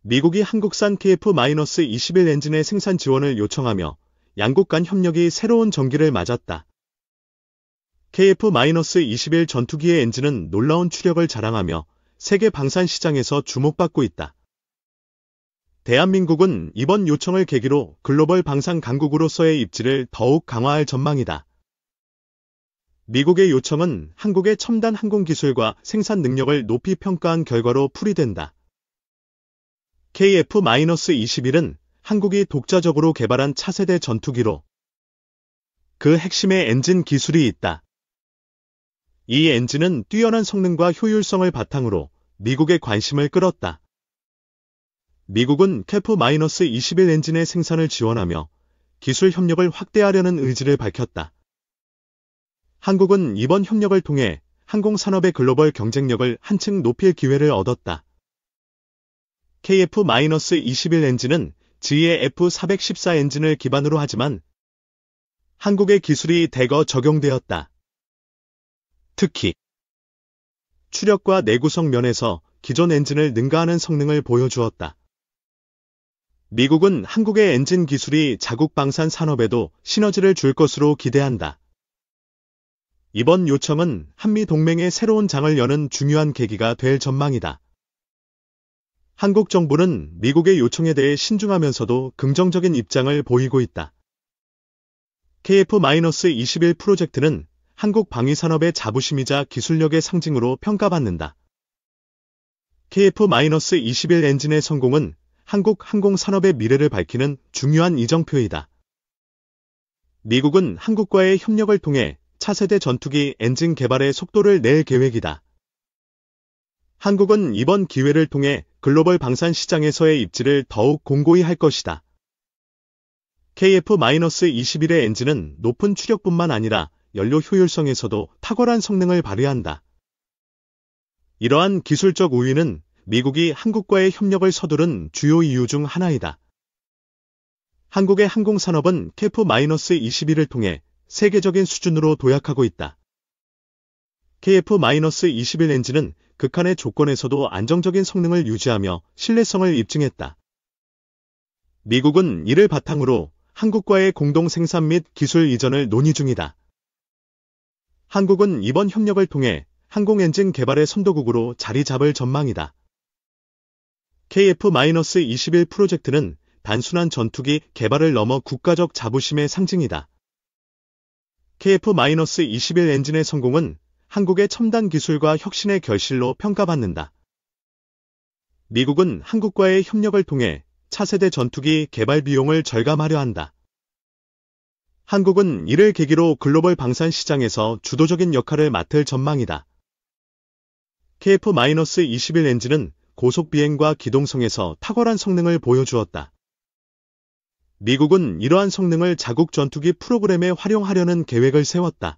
미국이 한국산 KF-21 엔진의 생산 지원을 요청하며 양국 간 협력이 새로운 전기를 맞았다. KF-21 전투기의 엔진은 놀라운 추력을 자랑하며 세계 방산 시장에서 주목받고 있다. 대한민국은 이번 요청을 계기로 글로벌 방산 강국으로서의 입지를 더욱 강화할 전망이다. 미국의 요청은 한국의 첨단 항공 기술과 생산 능력을 높이 평가한 결과로 풀이된다. KF-21은 한국이 독자적으로 개발한 차세대 전투기로 그 핵심의 엔진 기술이 있다. 이 엔진은 뛰어난 성능과 효율성을 바탕으로 미국의 관심을 끌었다. 미국은 KF-21 엔진의 생산을 지원하며 기술 협력을 확대하려는 의지를 밝혔다. 한국은 이번 협력을 통해 항공산업의 글로벌 경쟁력을 한층 높일 기회를 얻었다. KF-21 엔진은 지의 F414 엔진을 기반으로 하지만 한국의 기술이 대거 적용되었다. 특히 추력과 내구성 면에서 기존 엔진을 능가하는 성능을 보여주었다. 미국은 한국의 엔진 기술이 자국 방산 산업에도 시너지를 줄 것으로 기대한다. 이번 요청은 한미 동맹의 새로운 장을 여는 중요한 계기가 될 전망이다. 한국 정부는 미국의 요청에 대해 신중하면서도 긍정적인 입장을 보이고 있다. KF-21 프로젝트는 한국 방위산업의 자부심이자 기술력의 상징으로 평가받는다. KF-21 엔진의 성공은 한국 항공산업의 미래를 밝히는 중요한 이정표이다. 미국은 한국과의 협력을 통해 차세대 전투기 엔진 개발의 속도를 낼 계획이다. 한국은 이번 기회를 통해 글로벌 방산 시장에서의 입지를 더욱 공고히 할 것이다. KF-21의 엔진은 높은 추력뿐만 아니라 연료 효율성에서도 탁월한 성능을 발휘한다. 이러한 기술적 우위는 미국이 한국과의 협력을 서두른 주요 이유 중 하나이다. 한국의 항공산업은 KF-21을 통해 세계적인 수준으로 도약하고 있다. KF-21 엔진은 극한의 조건에서도 안정적인 성능을 유지하며 신뢰성을 입증했다. 미국은 이를 바탕으로 한국과의 공동 생산 및 기술 이전을 논의 중이다. 한국은 이번 협력을 통해 항공 엔진 개발의 선도국으로 자리 잡을 전망이다. KF-21 프로젝트는 단순한 전투기 개발을 넘어 국가적 자부심의 상징이다. KF-21 엔진의 성공은 한국의 첨단 기술과 혁신의 결실로 평가받는다. 미국은 한국과의 협력을 통해 차세대 전투기 개발 비용을 절감하려 한다. 한국은 이를 계기로 글로벌 방산 시장에서 주도적인 역할을 맡을 전망이다. KF-21 엔진은 고속 비행과 기동성에서 탁월한 성능을 보여주었다. 미국은 이러한 성능을 자국 전투기 프로그램에 활용하려는 계획을 세웠다.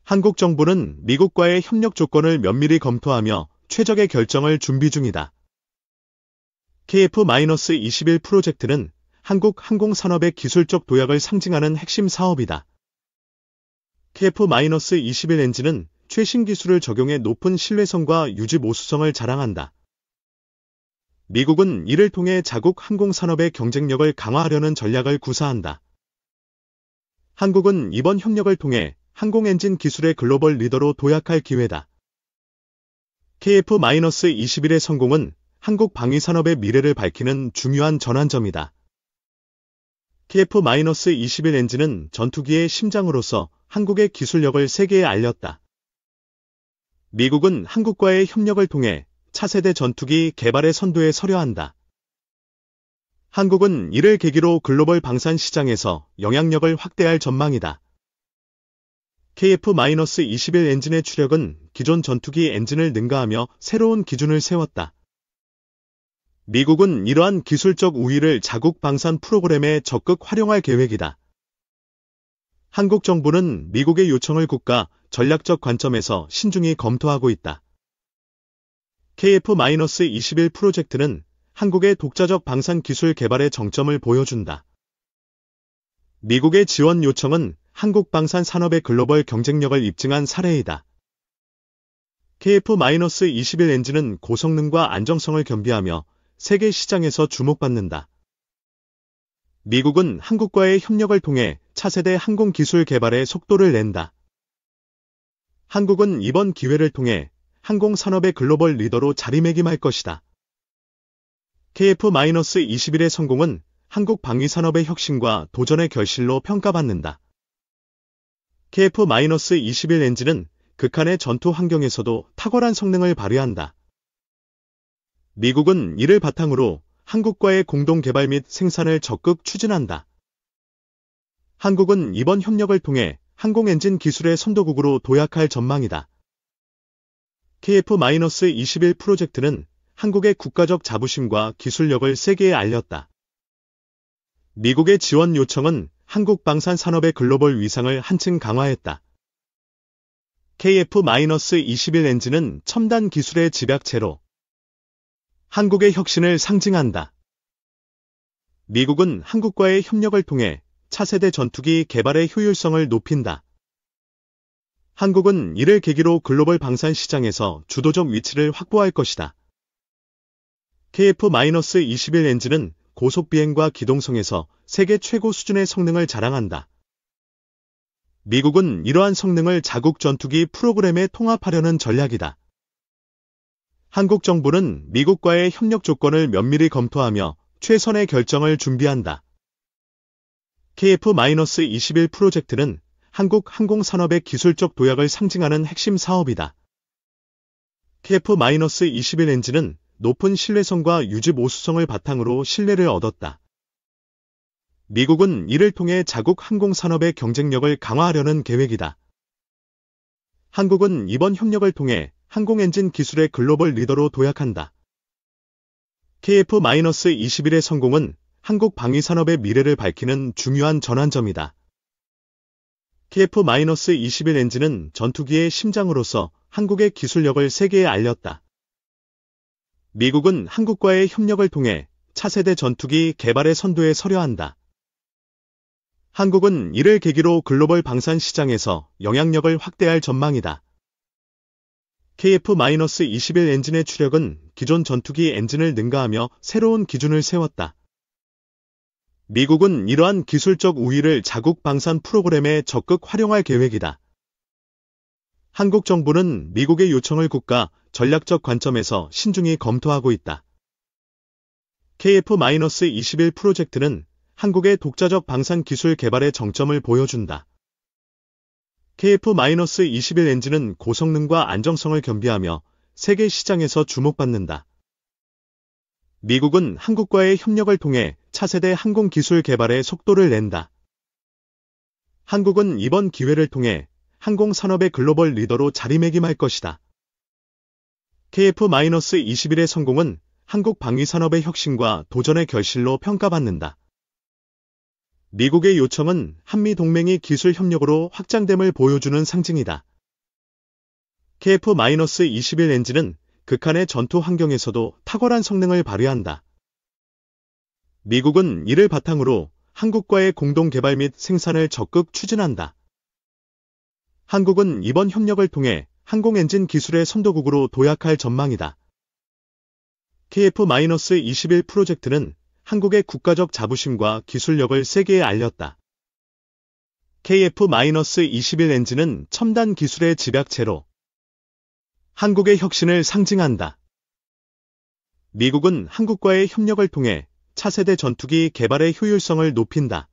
한국 정부는 미국과의 협력 조건을 면밀히 검토하며 최적의 결정을 준비 중이다. KF-21 프로젝트는 한국 항공산업의 기술적 도약을 상징하는 핵심 사업이다. KF-21 엔진은 최신 기술을 적용해 높은 신뢰성과 유지 모수성을 자랑한다. 미국은 이를 통해 자국 항공산업의 경쟁력을 강화하려는 전략을 구사한다. 한국은 이번 협력을 통해 항공엔진 기술의 글로벌 리더로 도약할 기회다. KF-21의 성공은 한국 방위산업의 미래를 밝히는 중요한 전환점이다. KF-21 엔진은 전투기의 심장으로서 한국의 기술력을 세계에 알렸다. 미국은 한국과의 협력을 통해 차세대 전투기 개발의 선두에 서려 한다. 한국은 이를 계기로 글로벌 방산 시장에서 영향력을 확대할 전망이다. KF-21 엔진의 추력은 기존 전투기 엔진을 능가하며 새로운 기준을 세웠다. 미국은 이러한 기술적 우위를 자국 방산 프로그램에 적극 활용할 계획이다. 한국 정부는 미국의 요청을 국가 전략적 관점에서 신중히 검토하고 있다. KF-21 프로젝트는 한국의 독자적 방산 기술 개발의 정점을 보여준다. 미국의 지원 요청은 한국 방산 산업의 글로벌 경쟁력을 입증한 사례이다. KF-21 엔진은 고성능과 안정성을 겸비하며 세계 시장에서 주목받는다. 미국은 한국과의 협력을 통해 차세대 항공기술 개발에 속도를 낸다. 한국은 이번 기회를 통해 항공산업의 글로벌 리더로 자리매김할 것이다. KF-21의 성공은 한국 방위산업의 혁신과 도전의 결실로 평가받는다. KF-21 엔진은 극한의 전투 환경에서도 탁월한 성능을 발휘한다. 미국은 이를 바탕으로 한국과의 공동 개발 및 생산을 적극 추진한다. 한국은 이번 협력을 통해 항공 엔진 기술의 선도국으로 도약할 전망이다. KF-21 프로젝트는 한국의 국가적 자부심과 기술력을 세계에 알렸다. 미국의 지원 요청은 한국 방산 산업의 글로벌 위상을 한층 강화했다. KF-21 엔진은 첨단 기술의 집약체로 한국의 혁신을 상징한다. 미국은 한국과의 협력을 통해 차세대 전투기 개발의 효율성을 높인다. 한국은 이를 계기로 글로벌 방산 시장에서 주도적 위치를 확보할 것이다. KF-21 엔진은 고속 비행과 기동성에서 세계 최고 수준의 성능을 자랑한다. 미국은 이러한 성능을 자국 전투기 프로그램에 통합하려는 전략이다. 한국 정부는 미국과의 협력 조건을 면밀히 검토하며 최선의 결정을 준비한다. KF-21 프로젝트는 한국 항공산업의 기술적 도약을 상징하는 핵심 사업이다. KF-21 엔진은 높은 신뢰성과 유지 보수성을 바탕으로 신뢰를 얻었다. 미국은 이를 통해 자국 항공산업의 경쟁력을 강화하려는 계획이다. 한국은 이번 협력을 통해 항공엔진 기술의 글로벌 리더로 도약한다. KF-21의 성공은 한국 방위산업의 미래를 밝히는 중요한 전환점이다. KF-21 엔진은 전투기의 심장으로서 한국의 기술력을 세계에 알렸다. 미국은 한국과의 협력을 통해 차세대 전투기 개발의 선두에 서려 한다. 한국은 이를 계기로 글로벌 방산 시장에서 영향력을 확대할 전망이다. KF-21 엔진의 추력은 기존 전투기 엔진을 능가하며 새로운 기준을 세웠다. 미국은 이러한 기술적 우위를 자국 방산 프로그램에 적극 활용할 계획이다. 한국 정부는 미국의 요청을 국가 전략적 관점에서 신중히 검토하고 있다. KF-21 프로젝트는 한국의 독자적 방산 기술 개발의 정점을 보여준다. KF-21 엔진은 고성능과 안정성을 겸비하며 세계 시장에서 주목받는다. 미국은 한국과의 협력을 통해 차세대 항공기술 개발에 속도를 낸다. 한국은 이번 기회를 통해 항공산업의 글로벌 리더로 자리매김할 것이다. KF-21의 성공은 한국 방위산업의 혁신과 도전의 결실로 평가받는다. 미국의 요청은 한미동맹이 기술 협력으로 확장됨을 보여주는 상징이다. KF-21 엔진은 극한의 전투 환경에서도 탁월한 성능을 발휘한다. 미국은 이를 바탕으로 한국과의 공동 개발 및 생산을 적극 추진한다. 한국은 이번 협력을 통해 항공엔진 기술의 선도국으로 도약할 전망이다. KF-21 프로젝트는 한국의 국가적 자부심과 기술력을 세계에 알렸다. KF-21 엔진은 첨단 기술의 집약체로 한국의 혁신을 상징한다. 미국은 한국과의 협력을 통해 차세대 전투기 개발의 효율성을 높인다.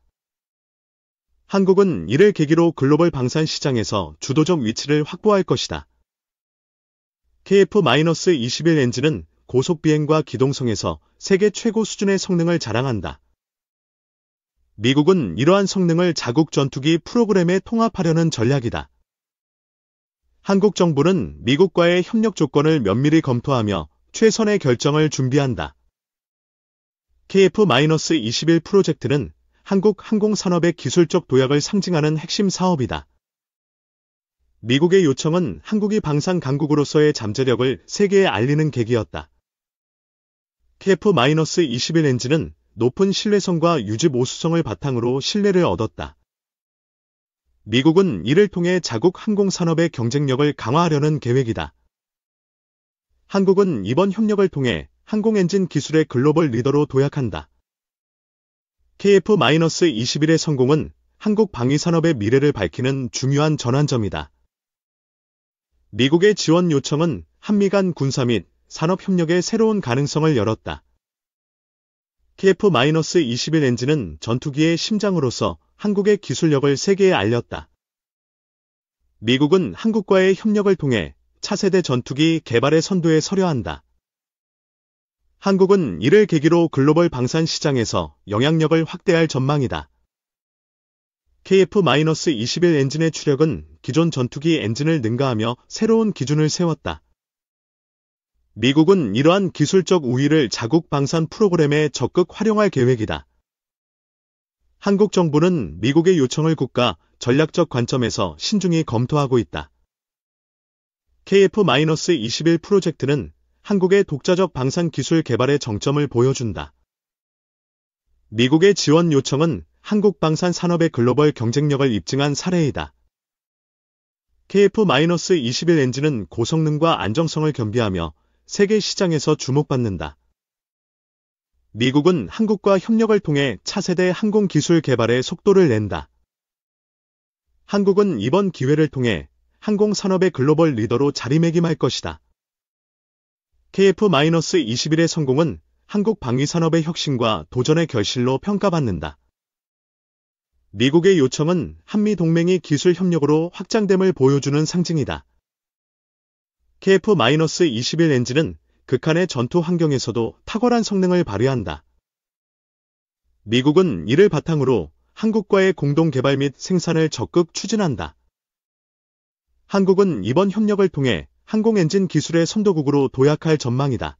한국은 이를 계기로 글로벌 방산 시장에서 주도적 위치를 확보할 것이다. KF-21 엔진은 고속 비행과 기동성에서 세계 최고 수준의 성능을 자랑한다. 미국은 이러한 성능을 자국 전투기 프로그램에 통합하려는 전략이다. 한국 정부는 미국과의 협력 조건을 면밀히 검토하며 최선의 결정을 준비한다. KF-21 프로젝트는 한국 항공산업의 기술적 도약을 상징하는 핵심 사업이다. 미국의 요청은 한국이 방산 강국으로서의 잠재력을 세계에 알리는 계기였다. KF-21 엔진은 높은 신뢰성과 유지 보수성을 바탕으로 신뢰를 얻었다. 미국은 이를 통해 자국 항공산업의 경쟁력을 강화하려는 계획이다. 한국은 이번 협력을 통해 항공엔진 기술의 글로벌 리더로 도약한다. KF-21의 성공은 한국 방위산업의 미래를 밝히는 중요한 전환점이다. 미국의 지원 요청은 한미 간 군사 및 산업협력의 새로운 가능성을 열었다. KF-21 엔진은 전투기의 심장으로서 한국의 기술력을 세계에 알렸다. 미국은 한국과의 협력을 통해 차세대 전투기 개발의 선두에 서려 한다. 한국은 이를 계기로 글로벌 방산 시장에서 영향력을 확대할 전망이다. KF-21 엔진의 추력은 기존 전투기 엔진을 능가하며 새로운 기준을 세웠다. 미국은 이러한 기술적 우위를 자국 방산 프로그램에 적극 활용할 계획이다. 한국 정부는 미국의 요청을 국가 전략적 관점에서 신중히 검토하고 있다. KF-21 프로젝트는 한국의 독자적 방산 기술 개발의 정점을 보여준다. 미국의 지원 요청은 한국 방산 산업의 글로벌 경쟁력을 입증한 사례이다. KF-21 엔진은 고성능과 안정성을 겸비하며 세계 시장에서 주목받는다. 미국은 한국과 협력을 통해 차세대 항공 기술 개발에 속도를 낸다. 한국은 이번 기회를 통해 항공 산업의 글로벌 리더로 자리매김할 것이다. KF-21의 성공은 한국 방위 산업의 혁신과 도전의 결실로 평가받는다. 미국의 요청은 한미 동맹이 기술 협력으로 확장됨을 보여주는 상징이다. KF-21 엔진은 극한의 전투 환경에서도 탁월한 성능을 발휘한다. 미국은 이를 바탕으로 한국과의 공동 개발 및 생산을 적극 추진한다. 한국은 이번 협력을 통해 항공엔진 기술의 선도국으로 도약할 전망이다.